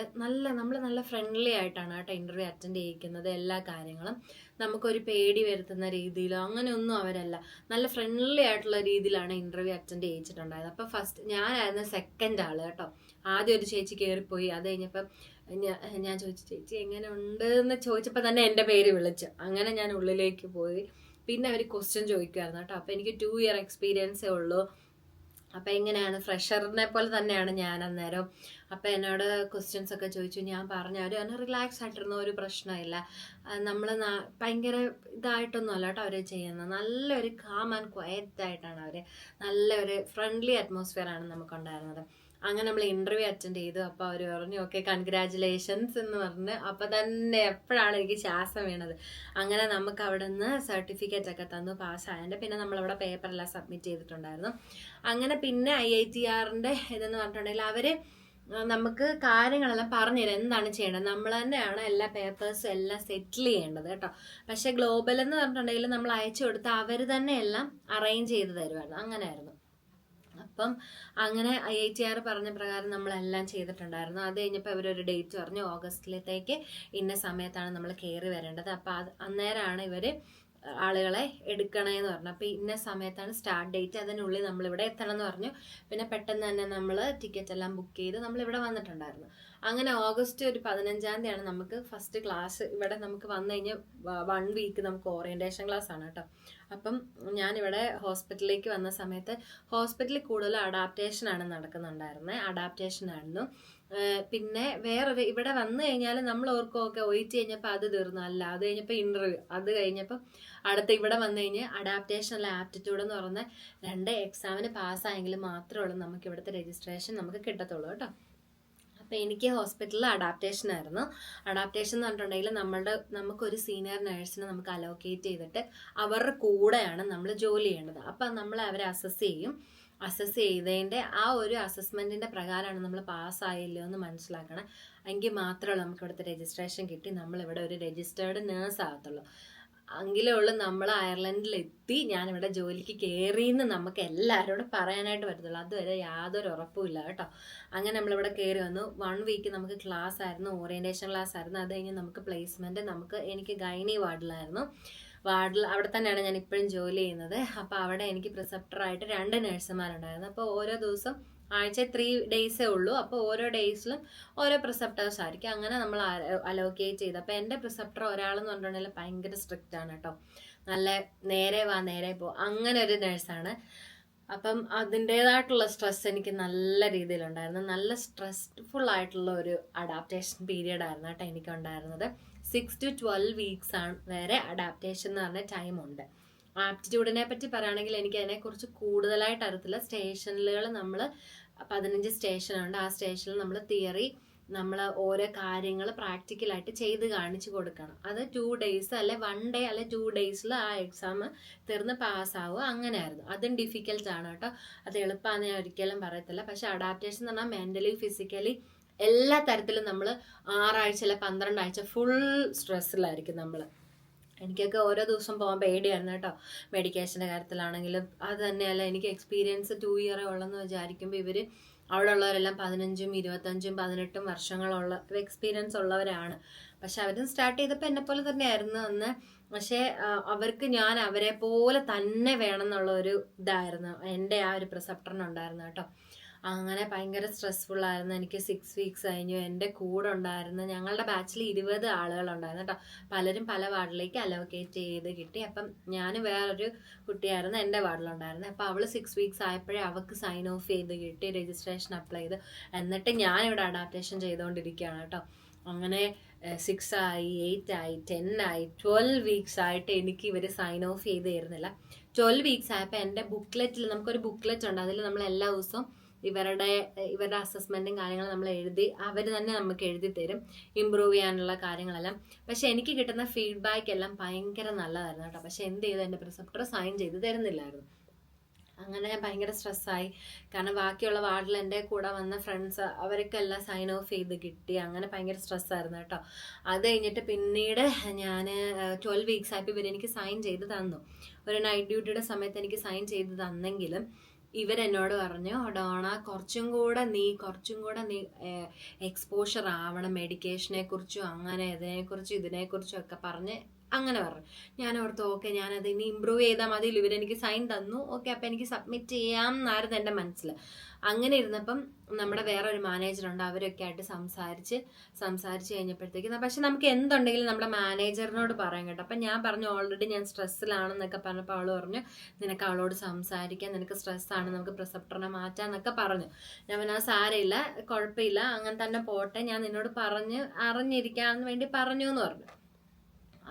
നമ്മൾ നല്ല ഫ്രണ്ട്ലി ആയിട്ടാണ് കേട്ടോ ഇൻ്റർവ്യൂ അറ്റൻഡ് ചെയ്യിക്കുന്നത്. എല്ലാ കാര്യങ്ങളും നമുക്കൊരു പേടി വരുത്തുന്ന രീതിയിലോ അങ്ങനെയൊന്നും അവരല്ല. നല്ല ഫ്രണ്ട്ലി ആയിട്ടുള്ള രീതിയിലാണ് ഇൻ്റർവ്യൂ അറ്റൻഡ് ചെയ്യിച്ചിട്ടുണ്ടായത്. അപ്പോൾ ഫസ്റ്റ് ഞാനായിരുന്നു സെക്കൻഡ് ആൾ കേട്ടോ. ആദ്യം ഒരു ചേച്ചി കയറിപ്പോയി. അത് കഴിഞ്ഞപ്പം ഞാൻ ചോദിച്ചു ചേച്ചി എങ്ങനെ ഉണ്ട് എന്ന് ചോദിച്ചപ്പോൾ തന്നെ എൻ്റെ പേര് വിളിച്ചു. അങ്ങനെ ഞാൻ ഉള്ളിലേക്ക് പോയി. പിന്നെ അവർ ക്വസ്റ്റ്യൻ ചോദിക്കുമായിരുന്നു കേട്ടോ. അപ്പോൾ എനിക്ക് 2 ഇയർ എക്സ്പീരിയൻസേ ഉള്ളൂ. അപ്പം എങ്ങനെയാണ്, ഫ്രഷറിനെ പോലെ തന്നെയാണ് ഞാൻ അന്നേരം. അപ്പം എന്നോട് ക്വസ്റ്റ്യൻസ് ഒക്കെ ചോദിച്ചു. ഞാൻ പറഞ്ഞു അവർ റിലാക്സ് ആയിട്ടിരുന്ന ഒരു പ്രശ്നമില്ല. നമ്മൾ ഭയങ്കര ഇതായിട്ടൊന്നും അല്ല കേട്ടോ അവർ ചെയ്യുന്നത്. നല്ലൊരു കാം ആൻഡ് ക്വയറ്റ് ആയിട്ടാണ് അവർ, നല്ലൊരു ഫ്രണ്ട്ലി അറ്റ്മോസ്ഫിയർ ആണ് നമുക്കുണ്ടായിരുന്നത്. അങ്ങനെ നമ്മൾ ഇന്റർവ്യൂ അറ്റൻഡ് ചെയ്തു. അപ്പോൾ അവർ പറഞ്ഞു ഓക്കെ കൺഗ്രാജുലേഷൻസ് എന്ന് പറഞ്ഞ്. അപ്പം തന്നെ എപ്പോഴാണ് എനിക്ക് ശ്വാസം വീണത്. അങ്ങനെ നമുക്ക് അവിടെ നിന്ന് സർട്ടിഫിക്കറ്റ് ഒക്കെ തന്നു പാസ്സായതിൻ്റെ. പിന്നെ നമ്മളവിടെ പേപ്പറെല്ലാം സബ്മിറ്റ് ചെയ്തിട്ടുണ്ടായിരുന്നു. അങ്ങനെ പിന്നെ IITRന്റെ ഇതെന്ന് പറഞ്ഞിട്ടുണ്ടെങ്കിൽ അവർ നമുക്ക് കാര്യങ്ങളെല്ലാം പറഞ്ഞുതരാം എന്താണ് ചെയ്യേണ്ടത്. നമ്മൾ തന്നെയാണ് എല്ലാ പേപ്പേഴ്സും എല്ലാം സെറ്റിൽ ചെയ്യേണ്ടത് കേട്ടോ. പക്ഷെ ഗ്ലോബൽ എന്ന് പറഞ്ഞിട്ടുണ്ടെങ്കിൽ നമ്മൾ അയച്ചു കൊടുത്ത് അവർ തന്നെ എല്ലാം അറേഞ്ച് ചെയ്ത് തരുമായിരുന്നു. അങ്ങനെയായിരുന്നു. അപ്പം അങ്ങനെ IITR പറഞ്ഞ പ്രകാരം നമ്മളെല്ലാം ചെയ്തിട്ടുണ്ടായിരുന്നു. അത് കഴിഞ്ഞപ്പോൾ അവരൊരു ഡേറ്റ് പറഞ്ഞു, ഓഗസ്റ്റിലത്തേക്ക് ഇന്ന സമയത്താണ് നമ്മൾ കയറി വരേണ്ടത്. അപ്പം അന്നേരമാണ് ഇവർ ആളുകളെ എടുക്കണേന്ന് പറഞ്ഞു. അപ്പോൾ ഇന്ന സമയത്താണ് സ്റ്റാർട്ട് ഡേറ്റ്, അതിനുള്ളിൽ നമ്മളിവിടെ എത്തണം എന്ന് പറഞ്ഞു. പിന്നെ പെട്ടെന്ന് തന്നെ നമ്മൾ ടിക്കറ്റ് എല്ലാം ബുക്ക് ചെയ്ത് നമ്മളിവിടെ വന്നിട്ടുണ്ടായിരുന്നു. അങ്ങനെ ഓഗസ്റ്റ് ഒരു 15-ാം തീയതിയാണ് നമുക്ക് ഫസ്റ്റ് ക്ലാസ്. ഇവിടെ നമുക്ക് വന്നു കഴിഞ്ഞാൽ 1 വീക്ക് നമുക്ക് ഓറിയൻറ്റേഷൻ ക്ലാസ് ആണ് കേട്ടോ. അപ്പം ഞാനിവിടെ ഹോസ്പിറ്റലിലേക്ക് വന്ന സമയത്ത് ഹോസ്പിറ്റലിൽ കൂടുതൽ അഡാപ്റ്റേഷനാണ് നടക്കുന്നുണ്ടായിരുന്നത്. അഡാപ്റ്റേഷനായിരുന്നു. പിന്നെ വേറൊരു ഇവിടെ വന്നു കഴിഞ്ഞാൽ നമ്മൾ ഓർക്കുമൊക്കെ ഒയിറ്റ് കഴിഞ്ഞപ്പോൾ അത് തീർന്നു. അല്ല, അത് കഴിഞ്ഞപ്പോൾ ഇൻ്റർവ്യൂ, അത് കഴിഞ്ഞപ്പോൾ അടുത്ത ഇവിടെ വന്നു കഴിഞ്ഞ് അഡാപ്റ്റേഷൻ അല്ല ആപ്റ്റിറ്റ്യൂഡ് എന്ന് പറഞ്ഞ 2 എക്സാമിന് പാസ്സായെങ്കിൽ മാത്രമേ ഉള്ളൂ നമുക്ക് ഇവിടുത്തെ രജിസ്ട്രേഷൻ നമുക്ക് കിട്ടത്തുള്ളൂ കേട്ടോ. അപ്പോൾ എനിക്ക് ഹോസ്പിറ്റലിൽ അഡാപ്റ്റേഷൻ ആയിരുന്നു. അഡാപ്റ്റേഷൻ എന്ന് പറഞ്ഞിട്ടുണ്ടെങ്കിൽ നമുക്കൊരു സീനിയർ നേഴ്സിനെ നമുക്ക് അലോക്കേറ്റ് ചെയ്തിട്ട് അവരുടെ കൂടെയാണ് നമ്മൾ ജോലി ചെയ്യേണ്ടത്. അപ്പം നമ്മൾ അവരെ അസസ് ചെയ്യും. അസസ് ചെയ്തതിൻ്റെ ആ ഒരു അസസ്മെൻറ്റിൻ്റെ പ്രകാരമാണ് നമ്മൾ പാസ്സായില്ലോ എന്ന് മനസ്സിലാക്കണം. എങ്കിൽ മാത്രമേ നമുക്ക് ഇവിടുത്തെ രജിസ്ട്രേഷൻ കിട്ടി നമ്മളിവിടെ ഒരു രജിസ്റ്റേർഡ് നേഴ്സ് ആകത്തുള്ളൂ. എങ്കിലേ ഉള്ളൂ നമ്മൾ അയർലൻഡിലെത്തി ഞാനിവിടെ ജോലിക്ക് കയറിയെന്ന് നമുക്ക് എല്ലാവരോടും പറയാനായിട്ട് പറ്റത്തുള്ളൂ. അതുവരെ യാതൊരു ഉറപ്പുമില്ല കേട്ടോ. അങ്ങനെ നമ്മളിവിടെ കയറി വന്നു. 1 വീക്ക് നമുക്ക് ക്ലാസ് ആയിരുന്നു, ഓറിയൻറ്റേഷൻ ക്ലാസ് ആയിരുന്നു. അത് കഴിഞ്ഞ് നമുക്ക് പ്ലേസ്മെൻറ്റ് എനിക്ക് ഗൈനി വാർഡിലായിരുന്നു. അവിടെ തന്നെയാണ് ഞാൻ ഇപ്പോഴും ജോലി ചെയ്യുന്നത്. അപ്പോൾ അവിടെ എനിക്ക് പ്രിസെപ്റ്ററായിട്ട് 2 നഴ്സുമാരുണ്ടായിരുന്നു. അപ്പോൾ ഓരോ ദിവസം ആഴ്ച 3 ഡേയ്സേ ഉള്ളൂ. അപ്പോൾ ഓരോ ഡേയ്സിലും ഓരോ പ്രിസെപ്റ്റേഴ്സ് ആയിരിക്കും. അങ്ങനെ നമ്മൾ അലോക്കേറ്റ് ചെയ്ത്. അപ്പോൾ എൻ്റെ പ്രിസെപ്റ്റർ ഒരാളെന്ന് പറഞ്ഞിട്ടുണ്ടെങ്കിൽ ഭയങ്കര സ്ട്രിക്റ്റ് ആണ് കേട്ടോ. നല്ല നേരെ വാ നേരെ പോ അങ്ങനെ ഒരു നേഴ്സാണ്. അപ്പം അതിൻ്റേതായിട്ടുള്ള സ്ട്രെസ് എനിക്ക് നല്ല രീതിയിലുണ്ടായിരുന്നു. നല്ല സ്ട്രെസ്ഫുൾ ആയിട്ടുള്ള ഒരു അഡാപ്റ്റേഷൻ പീരീഡ് ആയിരുന്നു കേട്ടോ എനിക്കുണ്ടായിരുന്നത്. 6 to 12 വീക്സ് ആണ് വരെ അഡാപ്റ്റേഷൻ എന്ന് പറഞ്ഞ ടൈമുണ്ട്. ആപ്റ്റിറ്റ്യൂഡിനെ പറ്റി പറയുകയാണെങ്കിൽ എനിക്ക് അതിനെക്കുറിച്ച് കൂടുതലായിട്ട് അറിയത്തില്ല. സ്റ്റേഷനുകൾ നമ്മൾ 15 സ്റ്റേഷനുണ്ട്. ആ സ്റ്റേഷനിൽ നമ്മൾ തിയറി നമ്മൾ ഓരോ കാര്യങ്ങൾ പ്രാക്ടിക്കലായിട്ട് ചെയ്ത് കാണിച്ചു കൊടുക്കണം. അത് 2 ഡേയ്സ് അല്ലെ 1 ഡേ അല്ലെ 2 ഡേയ്സിൽ ആ എക്സാം തീർന്ന് പാസ്സാവുക. അങ്ങനെയായിരുന്നു. അതും ഡിഫിക്കൽട്ടാണ് കേട്ടോ. അത് എളുപ്പമാണെന്ന് ഞാൻ ഒരിക്കലും പറയത്തില്ല. പക്ഷെ അഡാപ്റ്റേഷൻ എന്ന് പറഞ്ഞാൽ മെൻ്റലി ഫിസിക്കലി എല്ലാ തരത്തിലും നമ്മൾ 6 ആഴ്ച അല്ലെ 12 ആഴ്ച ഫുൾ സ്ട്രെസ്സിലായിരിക്കും നമ്മൾ. എനിക്കൊക്കെ ഓരോ ദിവസം പോകാൻ പേടിയായിരുന്നു കേട്ടോ. മെഡിക്കേഷൻ്റെ കാര്യത്തിലാണെങ്കിലും അത് തന്നെയല്ല. എനിക്ക് എക്സ്പീരിയൻസ് 2 ഇയറേ ഉള്ളെന്ന് വിചാരിക്കുമ്പോൾ ഇവർ അവിടെ ഉള്ളവരെല്ലാം 15, 25, 18 വർഷങ്ങളുള്ള എക്സ്പീരിയൻസ് ഉള്ളവരാണ്. പക്ഷെ അവരും സ്റ്റാർട്ട് ചെയ്തപ്പോൾ എന്നെപ്പോലെ തന്നെയായിരുന്നു അന്ന്. പക്ഷേ അവർക്ക് ഞാൻ അവരെ പോലെ തന്നെ വേണം എന്നുള്ള ഒരു ഇതായിരുന്നു എൻ്റെ ആ ഒരു പ്രിസെപ്റ്ററിനുണ്ടായിരുന്നു കേട്ടോ. അങ്ങനെ ഭയങ്കര സ്ട്രെസ്ഫുൾ ആയിരുന്നു. എനിക്ക് 6 വീക്സ് കഴിഞ്ഞു. എൻ്റെ കൂടെ ഉണ്ടായിരുന്ന ഞങ്ങളുടെ ബാച്ചിൽ 20 ആളുകളുണ്ടായിരുന്നു കേട്ടോ. പലരും പല വാർഡിലേക്ക് അലോക്കേറ്റ് ചെയ്ത് കിട്ടി. അപ്പം ഞാൻ വേറൊരു കുട്ടിയായിരുന്നു എൻ്റെ വാർഡിലുണ്ടായിരുന്നത്. അപ്പോൾ അവൾ 6 വീക്സ് ആയപ്പോഴേ അവൾക്ക് സൈൻ ഓഫ് ചെയ്ത് കിട്ടി, രജിസ്ട്രേഷൻ അപ്ലൈ ചെയ്ത്. എന്നിട്ട് ഞാനിവിടെ അഡാപ്റ്റേഷൻ ചെയ്തുകൊണ്ടിരിക്കുകയാണ് കേട്ടോ. അങ്ങനെ 6 ആയി, 8 ആയി, 10 ആയി, 12 വീക്സ് ആയിട്ട് എനിക്ക് ഇവർ സൈൻ ഓഫ് ചെയ്ത് തരുന്നില്ല. 12 വീക്സ് ആയപ്പോൾ എൻ്റെ ബുക്ക്ലെറ്റിൽ നമുക്കൊരു ബുക്ക്ലെറ്റ് ഉണ്ട്. അതിൽ നമ്മൾ എല്ലാ ദിവസവും ഇവരുടെ അസസ്മെൻറ്റും കാര്യങ്ങളും നമ്മൾ എഴുതി അവർ തന്നെ നമുക്ക് എഴുതി തരും ഇമ്പ്രൂവ് ചെയ്യാനുള്ള കാര്യങ്ങളെല്ലാം. പക്ഷെ എനിക്ക് കിട്ടുന്ന ഫീഡ്ബാക്ക് എല്ലാം ഭയങ്കര നല്ലതായിരുന്നു കേട്ടോ. പക്ഷെ എന്ത് ചെയ്തു, എൻ്റെ പ്രിസെപ്റ്റർ സൈൻ ചെയ്ത് തരുന്നില്ലായിരുന്നു. അങ്ങനെ ഭയങ്കര സ്ട്രെസ്സായി. കാരണം ബാക്കിയുള്ള വാർഡിൽ എൻ്റെ കൂടെ വന്ന ഫ്രണ്ട്സ് അവർക്കെല്ലാം സൈൻ ഓഫ് ചെയ്ത് കിട്ടി. അങ്ങനെ ഭയങ്കര സ്ട്രെസ്സായിരുന്നു കേട്ടോ. അത് കഴിഞ്ഞിട്ട് പിന്നീട് ഞാൻ 12 വീക്സ് ആയപ്പോൾ ഇവരെനിക്ക് സൈൻ ചെയ്ത് തന്നു. ഒരു നൈറ്റ് ഡ്യൂട്ടിയുടെ സമയത്ത് എനിക്ക് സൈൻ ചെയ്ത് തന്നെങ്കിലും ഇവരെന്നോട് പറഞ്ഞു, ഡോണ കുറച്ചും കൂടെ നീ എക്സ്പോഷർ ആവണം മെഡിക്കേഷനെ കുറിച്ചും അങ്ങനെ ഇതിനെക്കുറിച്ചും ഒക്കെ പറഞ്ഞ് അങ്ങനെ പറഞ്ഞു. ഞാൻ ഓർത്തു ഓക്കെ ഞാനത് ഇനി ഇമ്പ്രൂവ് ചെയ്താൽ മതി. ഇവരെനിക്ക് സൈൻ തന്നു, ഓക്കെ അപ്പം എനിക്ക് സബ്മിറ്റ് ചെയ്യാം എന്നായിരുന്നു എൻ്റെ മനസ്സിൽ. അങ്ങനെ ഇരുന്നപ്പം നമ്മുടെ വേറൊരു മാനേജറുണ്ട്, അവരൊക്കെ ആയിട്ട് സംസാരിച്ച് കഴിഞ്ഞപ്പോഴത്തേക്ക് പക്ഷെ നമുക്ക് എന്തുണ്ടെങ്കിലും നമ്മുടെ മാനേജറിനോട് പറയാൻ കേട്ടോ. അപ്പം ഞാൻ പറഞ്ഞു ഓൾറെഡി ഞാൻ സ്ട്രെസ്സിലാണെന്നൊക്കെ പറഞ്ഞപ്പോൾ അവൾ പറഞ്ഞു നിനക്ക് അവളോട് സംസാരിക്കാം, നിനക്ക് സ്ട്രെസ്സാണ്, നമുക്ക് പ്രിസെപ്റ്ററിനെ മാറ്റാം എന്നൊക്കെ പറഞ്ഞു. ഞാൻ പറഞ്ഞാൽ സാരമില്ല, കുഴപ്പമില്ല, അങ്ങനെ തന്നെ പോട്ടെ, ഞാൻ നിന്നോട് അറിഞ്ഞിരിക്കാമെന്ന് വേണ്ടി പറഞ്ഞു എന്ന് പറഞ്ഞു.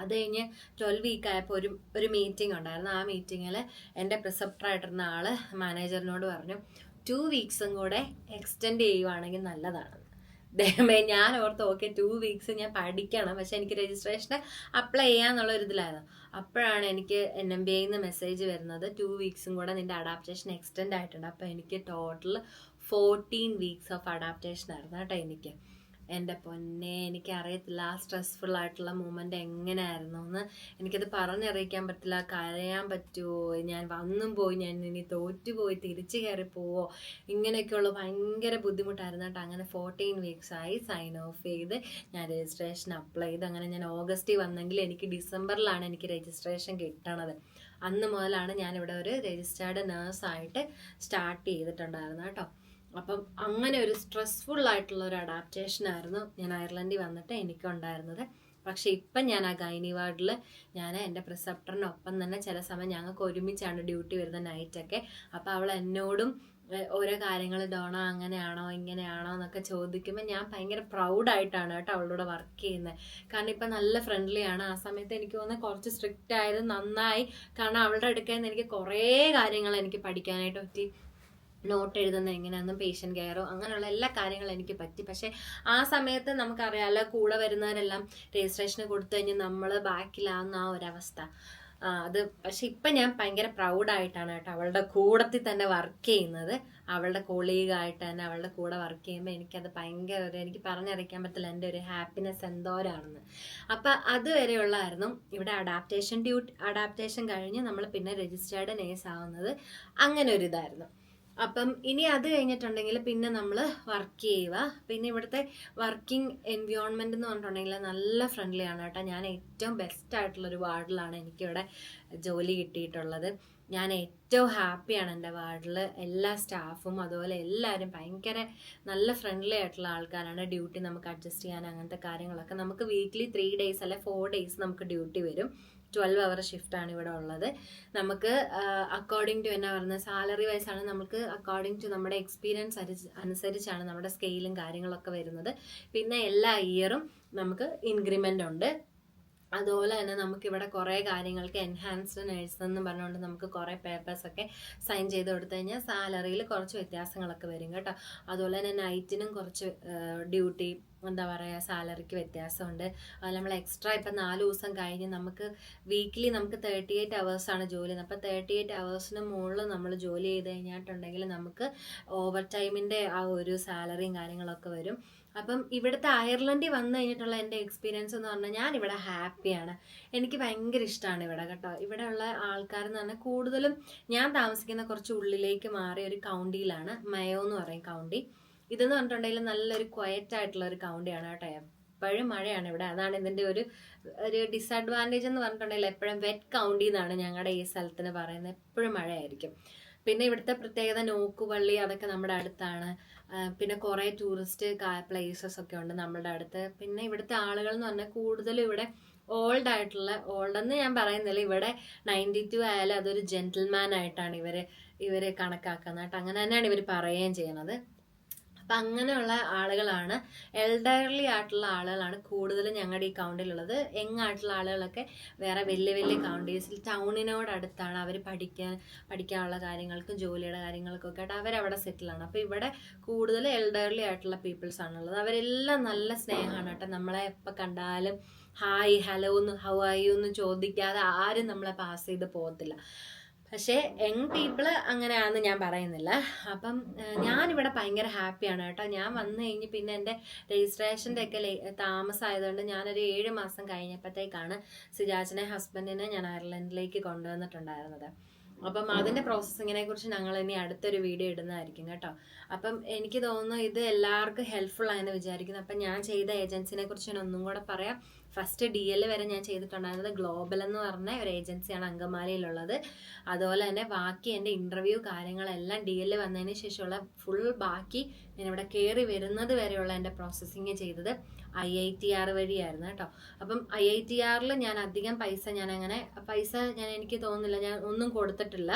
അത് കഴിഞ്ഞ് 12 വീക്ക് ആയപ്പോൾ ഒരു മീറ്റിംഗ് ഉണ്ടായിരുന്നു. ആ മീറ്റിങ്ങിൽ എൻ്റെ പ്രിസെപ്റ്ററായിട്ടിരുന്ന ആൾ മാനേജറിനോട് പറഞ്ഞു 2 വീക്സും കൂടെ എക്സ്റ്റെൻഡ് ചെയ്യുവാണെങ്കിൽ നല്ലതാണ്. ദൈവമേ, ഞാൻ ഓർത്ത് ഓക്കെ 2 വീക്സ് ഞാൻ പഠിക്കണം, പക്ഷെ എനിക്ക് രജിസ്ട്രേഷൻ അപ്ലൈ ചെയ്യാന്നുള്ള ഒരു ഇതിലായിരുന്നു. അപ്പോഴാണ് എനിക്ക് NMBA മെസ്സേജ് വരുന്നത് 2 വീക്സും കൂടെ നിന്റെ അഡാപ്റ്റേഷൻ എക്സ്റ്റെൻഡ് ആയിട്ടുണ്ട്. അപ്പോൾ എനിക്ക് ടോട്ടൽ 14 വീക്സ് ഓഫ് അഡാപ്റ്റേഷൻ ആയിരുന്നു കേട്ടോ എനിക്ക്. എൻ്റെ പൊന്നെ, എനിക്കറിയത്തില്ല ആ സ്ട്രെസ്ഫുൾ ആയിട്ടുള്ള മൂമെൻ്റ് എങ്ങനെയായിരുന്നു എന്ന്. എനിക്കത് പറഞ്ഞറിയിക്കാൻ പറ്റില്ല. കരയാൻ പറ്റുമോ, ഞാൻ വന്നും പോയി, ഞാൻ ഇനി തോറ്റുപോയി തിരിച്ചു കയറി പോവോ, ഇങ്ങനെയൊക്കെയുള്ള ഭയങ്കര ബുദ്ധിമുട്ടായിരുന്നു കേട്ടോ. അങ്ങനെ 14 വീക്സായി സൈൻ ഓഫ് ചെയ്ത് ഞാൻ രജിസ്ട്രേഷൻ അപ്ലൈ ചെയ്ത്. അങ്ങനെ ഞാൻ ഓഗസ്റ്റിൽ വന്നെങ്കിൽ എനിക്ക് ഡിസംബറിലാണ് എനിക്ക് രജിസ്ട്രേഷൻ കിട്ടണത്. അന്ന് മുതലാണ് ഞാനിവിടെ ഒരു രജിസ്റ്റേർഡ് നേഴ്സായിട്ട് സ്റ്റാർട്ട് ചെയ്തിട്ടുണ്ടായിരുന്നു കേട്ടോ. അപ്പം അങ്ങനെ ഒരു സ്ട്രെസ്ഫുൾ ആയിട്ടുള്ള ഒരു അഡാപ്റ്റേഷൻ ആയിരുന്നു ഞാൻ അയർലൻഡിൽ വന്നിട്ട് എനിക്കുണ്ടായിരുന്നത്. പക്ഷെ ഇപ്പം ഞാൻ ആ ഗൈനി വാർഡിൽ ഞാൻ എൻ്റെ പ്രിസെപ്റ്ററിനൊപ്പം തന്നെ ചില സമയം ഞങ്ങൾക്ക് ഒരുമിച്ചാണ് ഡ്യൂട്ടി വരുന്നത് നൈറ്റൊക്കെ. അപ്പോൾ അവൾ എന്നോടും ഓരോ കാര്യങ്ങൾ ഡോണ അങ്ങനെയാണോ ഇങ്ങനെയാണോ എന്നൊക്കെ ചോദിക്കുമ്പോൾ ഞാൻ ഭയങ്കര പ്രൗഡായിട്ടാണ് കേട്ടോ അവളോട് വർക്ക് ചെയ്യുന്നത്. കാരണം ഇപ്പം നല്ല ഫ്രണ്ട്ലി ആണ്. ആ സമയത്ത് എനിക്ക് തോന്നുന്നത് കുറച്ച് സ്ട്രിക്റ്റ് ആയത് നന്നായി. കാരണം അവളുടെ അടുക്കൽ നിന്ന് എനിക്ക് കുറേ കാര്യങ്ങൾ എനിക്ക് പഠിക്കാനായിട്ട് പറ്റി. നോട്ട് എഴുതുന്നത് എങ്ങനെയാണെന്നും പേഷ്യൻ്റ് കെയറോ അങ്ങനെയുള്ള എല്ലാ കാര്യങ്ങളും എനിക്ക് പറ്റി. പക്ഷെ ആ സമയത്ത് നമുക്കറിയാമല്ലോ, കൂടെ വരുന്നവരെല്ലാം രജിസ്ട്രേഷന് കൊടുത്തു കഴിഞ്ഞാൽ നമ്മൾ ബാക്കിലാവുന്ന ആ ഒരവസ്ഥ. അത് പക്ഷെ ഇപ്പം ഞാൻ ഭയങ്കര പ്രൗഡായിട്ടാണ് കേട്ടോ അവളുടെ കൂടത്തിൽ തന്നെ വർക്ക് ചെയ്യുന്നത്. അവളുടെ കൊളീഗായിട്ട് തന്നെ അവളുടെ കൂടെ വർക്ക് ചെയ്യുമ്പോൾ എനിക്കത് ഭയങ്കര എനിക്ക് പറഞ്ഞറിയിക്കാൻ പറ്റില്ല എൻ്റെ ഒരു ഹാപ്പിനെസ് എന്തോരാണെന്ന്. അപ്പം അതുവരെയുള്ളായിരുന്നു ഇവിടെ അഡാപ്റ്റേഷൻ കഴിഞ്ഞ് നമ്മൾ പിന്നെ രജിസ്റ്റേർഡ് നേഴ്സ് ആവുന്നത്. അങ്ങനെ ഒരു ഇതായിരുന്നു. അപ്പം ഇനി അത് കഴിഞ്ഞിട്ടുണ്ടെങ്കിൽ പിന്നെ നമ്മൾ വർക്ക് ചെയ്യുക. പിന്നെ ഇവിടുത്തെ വർക്കിംഗ് എൻവയോൺമെൻറ്റ് എന്ന് പറഞ്ഞിട്ടുണ്ടെങ്കിൽ നല്ല ഫ്രണ്ട്ലി ആണ് കേട്ടോ. ഞാൻ ഏറ്റവും ബെസ്റ്റ് ആയിട്ടുള്ളൊരു വാർഡിലാണ് എനിക്കിവിടെ ജോലി കിട്ടിയിട്ടുള്ളത്. ഞാൻ ഏറ്റവും ഹാപ്പിയാണ് എൻ്റെ വാർഡിൽ. എല്ലാ സ്റ്റാഫും അതുപോലെ എല്ലാവരും ഭയങ്കര നല്ല ഫ്രണ്ട്ലി ആയിട്ടുള്ള ആൾക്കാരാണ്. ഡ്യൂട്ടി നമുക്ക് അഡ്ജസ്റ്റ് ചെയ്യാൻ അങ്ങനത്തെ കാര്യങ്ങളൊക്കെ നമുക്ക് വീക്ക്ലി 3 ഡേയ്സ് അല്ലെ 4 ഡേയ്സ് നമുക്ക് ഡ്യൂട്ടി വരും. 12 അവർ ഷിഫ്റ്റാണ് ഇവിടെ ഉള്ളത്. നമുക്ക് അക്കോർഡിംഗ് ടു എന്നാ പറയുന്നത് സാലറി വൈസാണ് നമുക്ക് അക്കോർഡിംഗ് ടു നമ്മുടെ എക്സ്പീരിയൻസ് അനുസരിച്ചാണ് നമ്മുടെ സ്കെയിലും കാര്യങ്ങളൊക്കെ വരുന്നത്. പിന്നെ എല്ലാ ഇയറും നമുക്ക് ഇൻക്രിമെൻ്റ് ഉണ്ട്. അതുപോലെ തന്നെ നമുക്കിവിടെ കുറേ കാര്യങ്ങൾക്ക് എൻഹാൻസ്ഡ് നേഴ്സ് എന്ന് പറഞ്ഞുകൊണ്ട് നമുക്ക് കുറേ പേപ്പേഴ്സൊക്കെ സൈൻ ചെയ്ത് കൊടുത്തു കഴിഞ്ഞാൽ സാലറിയിൽ കുറച്ച് വ്യത്യാസങ്ങളൊക്കെ വരും കേട്ടോ. അതുപോലെ തന്നെ നൈറ്റിനും കുറച്ച് ഡ്യൂട്ടി എന്താ പറയുക സാലറിക്ക് വ്യത്യാസമുണ്ട്. അതുപോലെ നമ്മൾ എക്സ്ട്രാ ഇപ്പം 4 ദിവസം കഴിഞ്ഞ് നമുക്ക് വീക്കിലി നമുക്ക് 38 അവേഴ്സാണ് ജോലി. അപ്പോൾ 38 അവേഴ്സിന് മുകളിൽ നമ്മൾ ജോലി ചെയ്ത് കഴിഞ്ഞിട്ടുണ്ടെങ്കിൽ നമുക്ക് ഓവർ ടൈമിൻ്റെ ആ ഒരു സാലറിയും കാര്യങ്ങളൊക്കെ വരും. അപ്പം ഇവിടുത്തെ അയർലൻഡിൽ വന്നു കഴിഞ്ഞിട്ടുള്ള എൻ്റെ എക്സ്പീരിയൻസ് എന്ന് പറഞ്ഞാൽ ഞാനിവിടെ ഹാപ്പിയാണ്. എനിക്ക് ഭയങ്കര ഇഷ്ടമാണ് ഇവിടെ കേട്ടോ. ഇവിടെയുള്ള ആൾക്കാരെന്ന് പറഞ്ഞാൽ കൂടുതലും ഞാൻ താമസിക്കുന്ന കുറച്ച് ഉള്ളിലേക്ക് മാറിയ ഒരു കൗണ്ടിയിലാണ്, മയോ എന്ന് പറയും കൗണ്ടി. ഇതെന്ന് പറഞ്ഞിട്ടുണ്ടെങ്കിൽ നല്ലൊരു ക്വയറ്റ് ആയിട്ടുള്ള ഒരു കൗണ്ടിയാണ് കേട്ടോ. എപ്പോഴും മഴയാണ് ഇവിടെ. അതാണ് ഇതിൻ്റെ ഒരു ഡിസഡ്വാൻറ്റേജ് എന്ന് പറഞ്ഞിട്ടുണ്ടെങ്കിൽ എപ്പോഴും വെറ്റ് കൗണ്ടി എന്നാണ് ഞങ്ങളുടെ ഈ സ്ഥലത്തിന് പറയുന്നത്. എപ്പോഴും മഴയായിരിക്കും. പിന്നെ ഇവിടുത്തെ പ്രത്യേകത നോക്കുപള്ളി അതൊക്കെ നമ്മുടെ അടുത്താണ്. പിന്നെ കുറേ ടൂറിസ്റ്റ് പ്ലേസസ് ഒക്കെ ഉണ്ട് നമ്മുടെ അടുത്ത്. പിന്നെ ഇവിടുത്തെ ആളുകൾ എന്ന് പറഞ്ഞാൽ കൂടുതലും ഇവിടെ ഓൾഡെന്ന് ഞാൻ പറയുന്നില്ല, ഇവിടെ 92 ആയാലും അതൊരു ജെന്റിൽമാൻ ആയിട്ടാണ് ഇവർ കണക്കാക്കുന്നത് കേട്ടോ. അങ്ങനെ തന്നെയാണ് ഇവർ പറയുകയും ചെയ്യുന്നത്. അപ്പം അങ്ങനെയുള്ള ആളുകളാണ്, എൽഡർലി ആയിട്ടുള്ള ആളുകളാണ് കൂടുതലും ഞങ്ങളുടെ ഈ കൗണ്ടിലുള്ളത്. ആയിട്ടുള്ള ആളുകളൊക്കെ വേറെ വലിയ വലിയ കൗണ്ടീസിൽ ടൗണിനോടടുത്താണ്. അവർ പഠിക്കാനുള്ള കാര്യങ്ങൾക്കും ജോലിയുടെ കാര്യങ്ങൾക്കൊക്കെ ആയിട്ട് അവരവിടെ സെറ്റിലാണ്. അപ്പോൾ ഇവിടെ കൂടുതൽ എൽഡർലി ആയിട്ടുള്ള പീപ്പിൾസ് ആണുള്ളത്. അവരെല്ലാം നല്ല സ്നേഹമാണ് കേട്ടോ. നമ്മളെ എപ്പോൾ കണ്ടാലും ഹായ് ഹലോ എന്ന് ഹൗ ആർ യു എന്ന് ചോദിക്കാതെ ആരും നമ്മളെ പാസ് ചെയ്ത് പോകത്തില്ല. പക്ഷേ യങ് പീപ്പിള് അങ്ങനെയാണെന്ന് ഞാൻ പറയുന്നില്ല. അപ്പം ഞാനിവിടെ ഭയങ്കര ഹാപ്പിയാണ് കേട്ടോ. ഞാൻ വന്നു കഴിഞ്ഞ് പിന്നെ എൻ്റെ രജിസ്ട്രേഷൻ്റെ ഒക്കെ താമസമായതുകൊണ്ട് ഞാനൊരു 7 മാസം കഴിഞ്ഞപ്പോഴത്തേക്കാണ് സിജാച്ചിനെ ഹസ്ബൻഡിനെ ഞാൻ അയർലൻഡിലേക്ക് കൊണ്ടുവന്നിട്ടുണ്ടായിരുന്നത്. അപ്പം അതിൻ്റെ പ്രോസസ്സിങ്ങിനെ കുറിച്ച് ഞങ്ങൾ ഇനി അടുത്തൊരു വീഡിയോ ഇടുന്നതായിരിക്കും കേട്ടോ. അപ്പം എനിക്ക് തോന്നുന്നു ഇത് എല്ലാവർക്കും ഹെൽപ്ഫുൾ ആയെന്ന് വിചാരിക്കുന്നു. അപ്പം ഞാൻ ചെയ്ത ഏജൻസിനെ കുറിച്ച് ഞാൻ ഒന്നും കൂടെ പറയാം. ഫസ്റ്റ് DL വരെ ഞാൻ ചെയ്തിട്ടുണ്ടായിരുന്നത് ഗ്ലോബൽ എന്ന് പറഞ്ഞ ഒരു ഏജൻസിയാണ് അങ്കമാലിയിലുള്ളത്. അതുപോലെ തന്നെ ബാക്കി എൻ്റെ ഇൻ്റർവ്യൂ കാര്യങ്ങളെല്ലാം DL വന്നതിന് ശേഷമുള്ള ഫുൾ ബാക്കി ഞാനിവിടെ കയറി വരുന്നത് വരെയുള്ള എൻ്റെ പ്രോസസ്സിങ് ചെയ്തത് IITR വഴിയായിരുന്നു കേട്ടോ. അപ്പം IITRൽ ഞാൻ അധികം പൈസ എനിക്ക് തോന്നുന്നില്ല, ഞാൻ ഒന്നും കൊടുത്തിട്ടില്ല.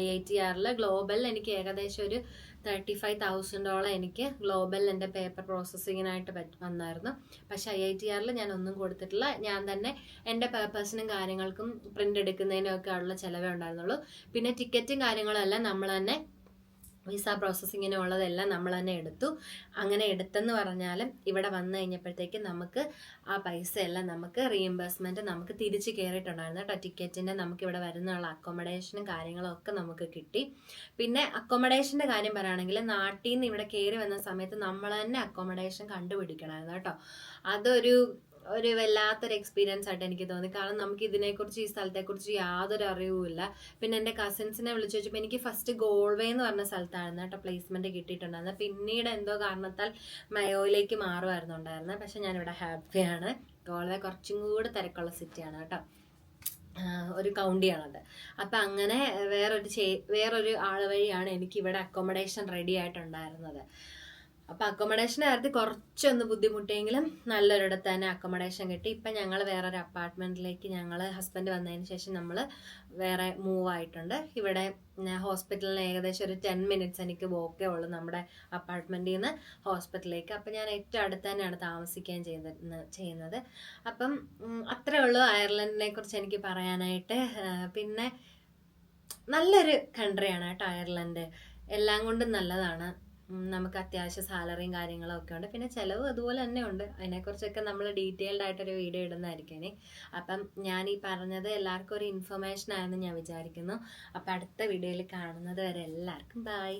IITRൽ ഗ്ലോബൽ എനിക്ക് ഏകദേശം ഒരു $35,000 എനിക്ക് ഗ്ലോബൽ എൻ്റെ പേപ്പർ പ്രോസസ്സിങ്ങിനായിട്ട് വന്നായിരുന്നു. പക്ഷെ IITRൽ ഞാൻ ഒന്നും കൊടുത്തിട്ടില്ല. ഞാൻ തന്നെ എൻ്റെ പേപ്പേഴ്സിനും കാര്യങ്ങൾക്കും പ്രിൻ്റ് എടുക്കുന്നതിനും ഒക്കെ ഉള്ള ചിലവേ ഉണ്ടായിരുന്നുള്ളൂ. പിന്നെ ടിക്കറ്റും കാര്യങ്ങളും എല്ലാം നമ്മൾ തന്നെ വിസ പ്രോസസ്സിങ്ങിനുള്ളതെല്ലാം നമ്മൾ തന്നെ എടുത്തു. അങ്ങനെ എടുത്തെന്ന് പറഞ്ഞാലും ഇവിടെ വന്നു കഴിഞ്ഞപ്പോഴത്തേക്ക് നമുക്ക് ആ പൈസ എല്ലാം നമുക്ക് റീഇംബേഴ്സ്മെൻറ്റ് നമുക്ക് തിരിച്ച് കയറിയിട്ടുണ്ടായിരുന്നു കേട്ടോ. ടിക്കറ്റിൻ്റെ നമുക്ക് ഇവിടെ വരുന്നുള്ള അക്കോമഡേഷനും കാര്യങ്ങളും ഒക്കെ നമുക്ക് കിട്ടി. പിന്നെ അക്കോമഡേഷൻ്റെ കാര്യം പറയുകയാണെങ്കിൽ നാട്ടിൽ നിന്ന് ഇവിടെ കയറി വന്ന സമയത്ത് നമ്മൾ തന്നെ അക്കോമഡേഷൻ കണ്ടുപിടിക്കണമായിരുന്നു കേട്ടോ. ഒരു വല്ലാത്തൊരു എക്സ്പീരിയൻസ് ആയിട്ട് എനിക്ക് തോന്നി. കാരണം നമുക്ക് ഇതിനെക്കുറിച്ച് ഈ സ്ഥലത്തെക്കുറിച്ച് യാതൊരു അറിവുമില്ല. പിന്നെ എൻ്റെ കസിൻസിനെ വിളിച്ചു വെച്ചപ്പോൾ എനിക്ക് ഫസ്റ്റ് ഗോൾവേ എന്ന് പറഞ്ഞ സ്ഥലത്തായിരുന്നു കേട്ടോ പ്ലേസ്മെൻറ്റ് കിട്ടിയിട്ടുണ്ടായിരുന്നത്. പിന്നീട് എന്തോ കാരണത്താൽ മയോയിലേക്ക് മാറുമായിരുന്നുണ്ടായിരുന്നത്. പക്ഷെ ഞാനിവിടെ ഹാപ്പിയാണ്. ഗോൾവേ കുറച്ചും കൂടെ തിരക്കുള്ള സിറ്റിയാണ് കേട്ടോ, ഒരു കൗണ്ടിയാണത്. അപ്പം അങ്ങനെ വേറൊരു ആൾ വഴിയാണ് എനിക്കിവിടെ അക്കോമഡേഷൻ റെഡി ആയിട്ടുണ്ടായിരുന്നത്. അപ്പം അക്കോമഡേഷൻ്റെ കാര്യത്തിൽ കുറച്ചൊന്ന് ബുദ്ധിമുട്ടിയെങ്കിലും നല്ലൊരിടത്ത് തന്നെ അക്കോമഡേഷൻ കിട്ടി. ഇപ്പം ഞങ്ങൾ വേറൊരു അപ്പാർട്ട്മെൻറ്റിലേക്ക് ഞങ്ങൾ ഹസ്ബൻഡ് വന്നതിന് ശേഷം നമ്മൾ വേറെ മൂവ് ആയിട്ടുണ്ട്. ഇവിടെ ഹോസ്പിറ്റലിന് ഏകദേശം ഒരു 10 മിനിറ്റ്സ് എനിക്ക് വോക്കേ ഉള്ളൂ നമ്മുടെ അപ്പാർട്ട്മെൻറ്റിൽ നിന്ന് ഹോസ്പിറ്റലിലേക്ക്. അപ്പം ഞാൻ ഏറ്റവും അടുത്ത് തന്നെയാണ് താമസിക്കുകയും ചെയ്യുന്നത്. അപ്പം അത്രേ ഉള്ളൂ അയർലൻഡിനെ കുറിച്ച് എനിക്ക് പറയാനായിട്ട്. പിന്നെ നല്ലൊരു കൺട്രിയാണ് കേട്ടോ അയർലൻഡ്, എല്ലാം കൊണ്ടും നല്ലതാണ്. നമുക്ക് അത്യാവശ്യം സാലറിയും കാര്യങ്ങളും ഒക്കെ ഉണ്ട്. പിന്നെ ചിലവ് അതുപോലെ തന്നെ ഉണ്ട്. അതിനെക്കുറിച്ചൊക്കെ നമ്മൾ ഡീറ്റെയിൽഡ് ആയിട്ടൊരു വീഡിയോ ഇടുന്നതായിരിക്കും. അപ്പം ഞാൻ ഈ പറഞ്ഞത് എല്ലാവർക്കും ഒരു ഇൻഫർമേഷൻ ആയെന്ന് ഞാൻ വിചാരിക്കുന്നു. അപ്പം അടുത്ത വീഡിയോയിൽ കാണുന്നത് വരെ എല്ലാവർക്കും ബൈ.